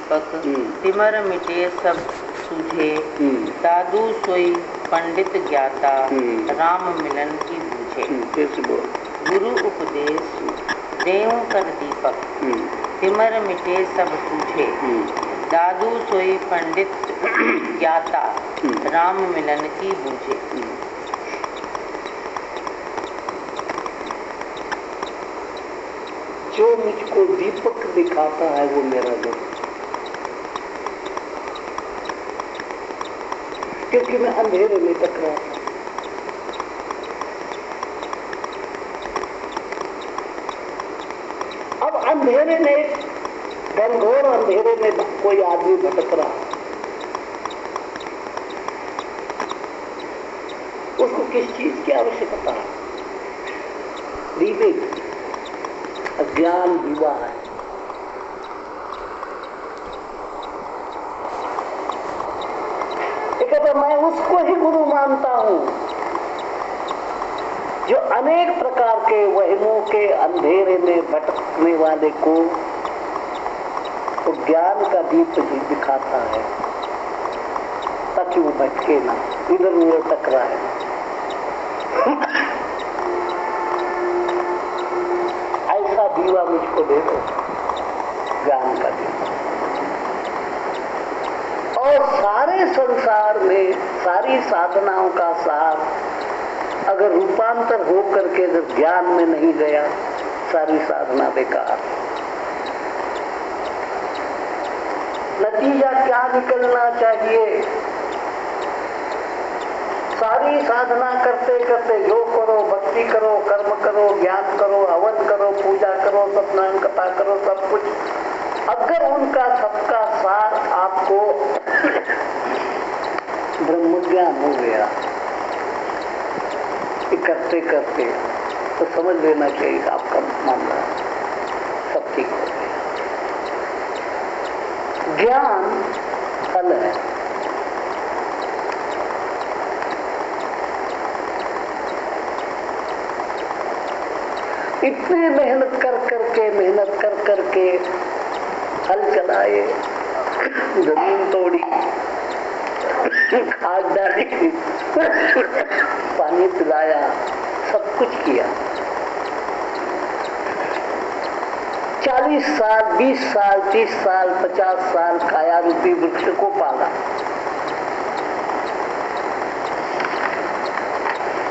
दीपक, Timor मिटे सब सूझे, दादू सोई पंडित ज्ञाता, राम मिलन की बूझे। गुरु उपदेश देव कर दीपक, तिमर मिटे सब सूझे, दादू सोई पंडित ज्ञाता, राम मिलन की बूझे। जो मुझको दीपक दिखाता है वो मेरा गुरु, क्योंकि मैं अंधेरे में टकरा था। अब अंधेरे में, घनघोर अंधेरे में कोई आदमी भटक रहा, उसको किस चीज की आवश्यकता है? दीपे अज्ञान दीवा है। कहता मैं उसको ही गुरु मानता हूं जो अनेक प्रकार के वहमों के अंधेरे में भटकने वाले को तो ज्ञान का दीप दिखाता है, ताकि वो भटके ना, इधर उधर टकराए ना। ऐसा दीवा मुझको दे दो, ज्ञान का दीवा। और सारे संसार में सारी साधनाओं का सार अगर रूपांतर हो करके अगर ज्ञान में नहीं गया, सारी साधना बेकार। नतीजा क्या निकलना चाहिए? सारी साधना करते करते योग करो, भक्ति करो, कर्म करो, ज्ञान करो, हवन करो, पूजा करो, सत्संग कथा करो, सब कुछ, अगर उनका सबका सार आपको ब्रह्म ज्ञान हो गया करते करते, तो समझ लेना चाहिए आपका मामला सब ठीक हो गया। ज्ञान फल है, इतने मेहनत कर करके हल चलाए, जमीन तोड़ी, खाद डाली, पानी पिलाया, सब कुछ किया, 40 साल, 20 साल, 30 साल, 50 साल काया रूपी वृक्ष को पाला।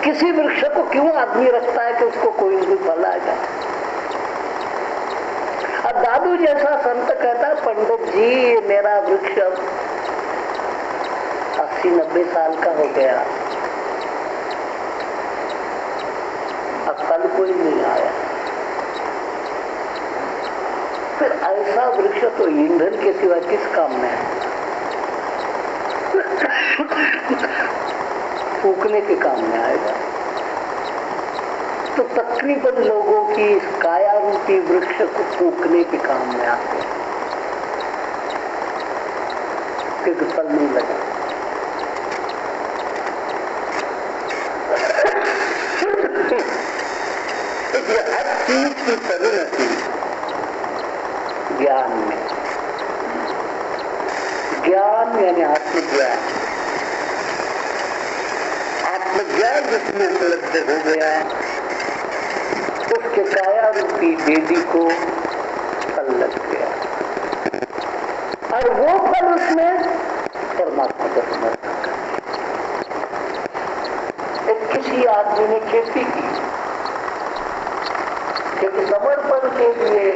किसी वृक्ष को क्यों आदमी रखता है कि उसको कोई भी फल आ जाए? अब दादू जैसा संत कहता, पंडित जी मेरा वृक्ष 80-90 साल का हो गया, अब फल कोई नहीं आया। फिर ऐसा वृक्ष तो ईंधन के सिवा किस काम में है? फूकने के काम में आएगा। तो तकरीबन लोगों की काया रूपी वृक्ष को फूकने के काम में आते हैं, क्योंकि फल नहीं लगा। हर चीज की परिणति ज्ञान में, ज्ञान यानी आत्मज्ञान, आत्मज्ञान जिसमें उपलब्ध हो गया है, उसके काया रूपी बेदी को फल लग गया, और वो फल उसमें परमात्मा का समर्पण कर। एक किसी आदमी ने खेती की, क्योंकि समर्पण के लिए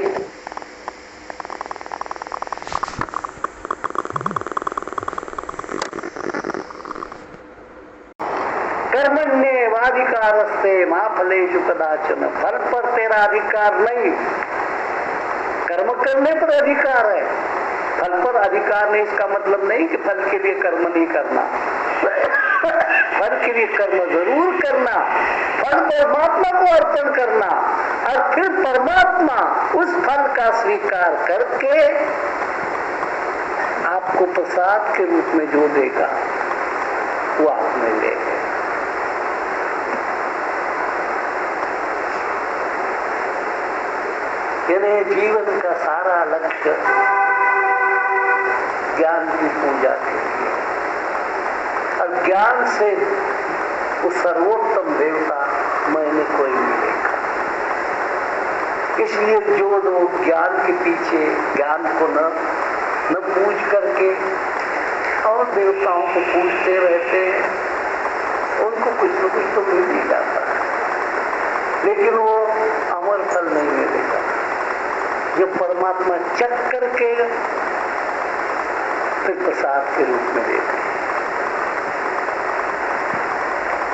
कर्मण्येवाधिकारस्ते मा फलेषु कदाचन, फल पर तेरा अधिकार नहीं, कर्म करने पर अधिकार है, फल पर अधिकार नहीं। इसका मतलब नहीं कि फल के लिए कर्म नहीं करना, फल के लिए कर्म जरूर करना, फल परमात्मा को अर्पण करना, और फिर परमात्मा उस फल का स्वीकार करके आपको प्रसाद के रूप में जो देगा वो आप में लेगा। यानी जीवन का सारा लक्ष्य पूजा के लिए। और ज्ञान से वो सर्वोत्तम देवता मैंने कोई मिलेगा। इसलिए जो लोग ज्ञान के पीछे ज्ञान को न पूज करके और देवताओं को पूजते रहते हैं, उनको कुछ न कुछ तो मिल ही जाता है, लेकिन वो अमर फल नहीं मिलेगा। जब परमात्मा चख करके फिर प्रसाद के रूप में देते हैं।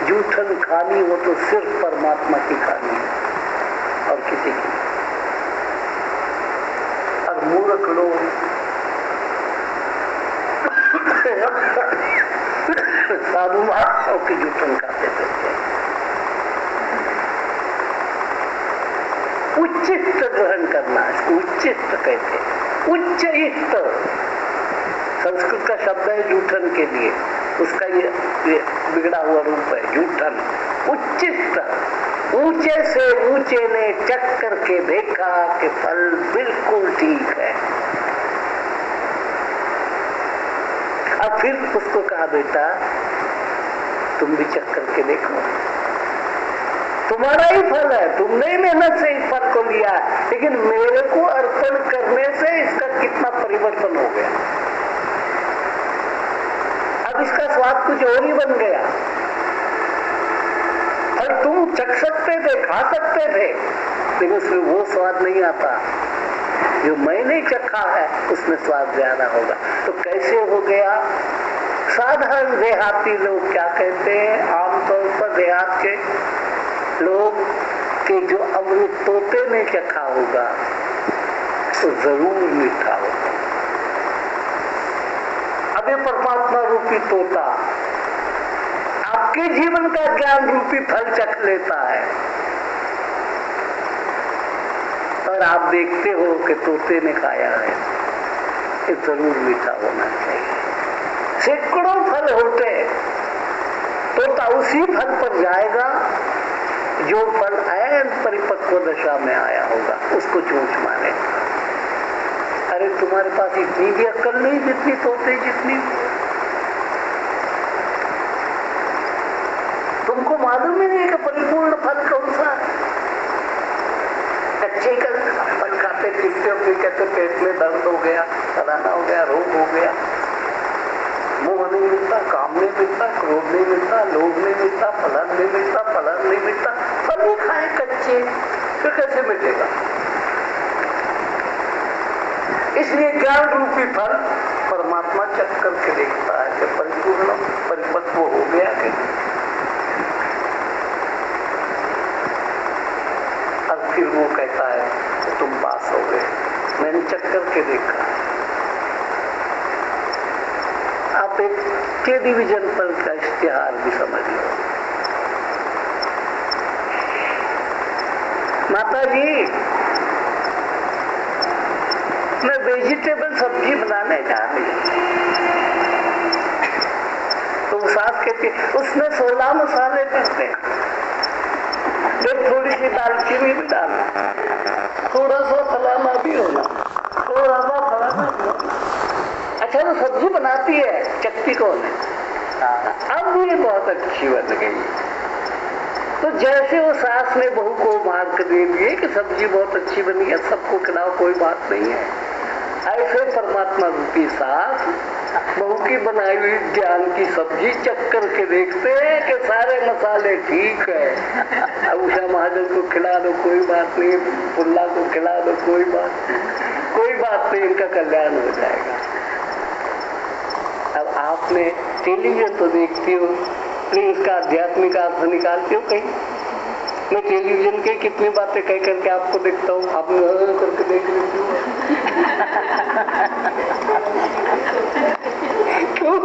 जूठन खानी वो तो सिर्फ परमात्मा की खानी है और किसी की। और मूर्ख लोग साधु महात्माओं की जूठन खाते रहते हैं। उच्चिष्ट ग्रहण करना, इसको उच्चिष्ट कहते हैं। उच्च इष्ट संस्कृत का शब्द है जूठन के लिए, उसका ये बिगड़ा हुआ रूप है जूठन। उच्चिष्ट, ऊंचे से ऊंचे ने चख करके देखा कि फल बिल्कुल ठीक है, और फिर उसको कहा बेटा तुम भी चख करके देखो, तुम्हारा ही फल है, तुमने ही मेहनत से इस फल को लिया है, लेकिन मेरे को अर्पण करने से इसका कितना परिवर्तन हो गया। अब इसका स्वाद कुछ और ही बन गया। और तुम चख सकते थे, खा सकते थे, लेकिन उसमें वो स्वाद नहीं आता जो मैंने चखा है, उसमें स्वाद ज्यादा होगा। तो कैसे हो गया? साधारण देहाती लोग क्या कहते हैं, आमतौर पर देहात के लोग के जो अमृत तोते ने चखा होगा तो जरूर मीठा होगा। अबे परमात्मा रूपी तोता आपके जीवन का ज्ञान रूपी फल चख लेता है और आप देखते हो कि तोते ने खाया है, ये जरूर मीठा होना चाहिए। सैकड़ों फल होते हैं, तोता उसी फल पर जाएगा जो फल ऐन परिपक्व दशा में आया होगा, उसको चोंच मारे। अरे तुम्हारे पास इतनी भी अक्ल नहीं जितनी तोते जितनी। तुमको मालूम ही नहीं कि परिपूर्ण फल कौन सा है। कच्चे का फल खाते पीते हो, कहते पेट में दर्द हो गया, फलाना हो गया, रोग हो गया, मोह नहीं मिलता, काम नहीं मिलता, क्रोध नहीं मिलता, लोभ नहीं मिलता, फलन नहीं मिलता, फलन नहीं मिलता, फल ही खाए कच्चे, फिर कैसे मिलेगा? इसलिए ज्ञान रूपी फल परमात्मा चख करके देखता है कि परिपूर्ण परिपक्व हो गया कि और फिर वो कहता है कि तुम पास हो गए, मैंने चख करके देखा। आप एक टेलीविजन पर का इश्तिहार भी समझ लो। माता जी मैं वेजिटेबल सब्जी बनाने जा रही हूँ, तो सास कहती उसमें 16 मसाले पड़ते हैं, एक थोड़ी सी दालचीनी भी डालना, थोड़ा सा फलाना भी होना, थोड़ा सा फलाना भी होना। अच्छा वो सब्जी बनाती है, चखती कौन है? अब ये बहुत अच्छी बन गई। तो जैसे वो सास ने बहू को मार्क दे दिए कि सब्जी बहुत अच्छी बनी है, सबको खिलाओ, कोई बात नहीं है, ऐसे परमात्मा रूपी सास बहू की बनाई हुई ज्ञान की सब्जी चख करके देखते हैं कि सारे मसाले ठीक है। अब उषा महाजन को खिला दो कोई बात नहीं, पुल्ला को खिला दो कोई बात नहीं, इनका कल्याण हो जाएगा। अब आपने टेलीविजन तो देखती हो, लेकिन उसका आध्यात्मिक अर्थ निकालती हो कहीं? मैं टेलीविजन के कितनी बातें कह करके आपको देखता हूँ, आप करके देख लेती हो। क्यों?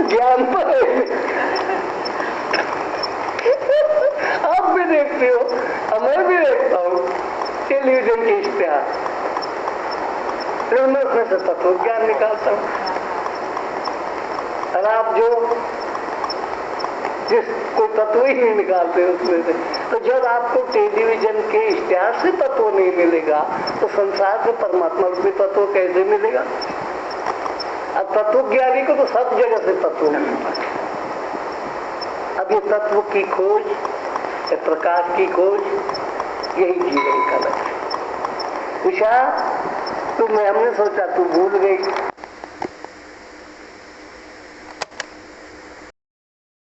ज्ञान पर आप भी देखते हो और मैं भी देखता हूँ टेलीविजन के इश्तिहार, मैं उसमें से तत्व ज्ञान निकालता हूँ। और आप जो जिस कोई तत्व ही नहीं निकालते उसमें से, तो जब आपको टेलीविजन के इश्तिहार से तत्व नहीं मिलेगा तो संसार से परमात्मा रूपी तत्व कैसे मिलेगा? अब तत्व ज्ञानी को तो सब जगह से तत्व मिलता है। अब ये तत्व की खोज, ये प्रकाश की खोज, यही जीवन का लक्ष्य। उषा, हमने सोचा तू भूल गई,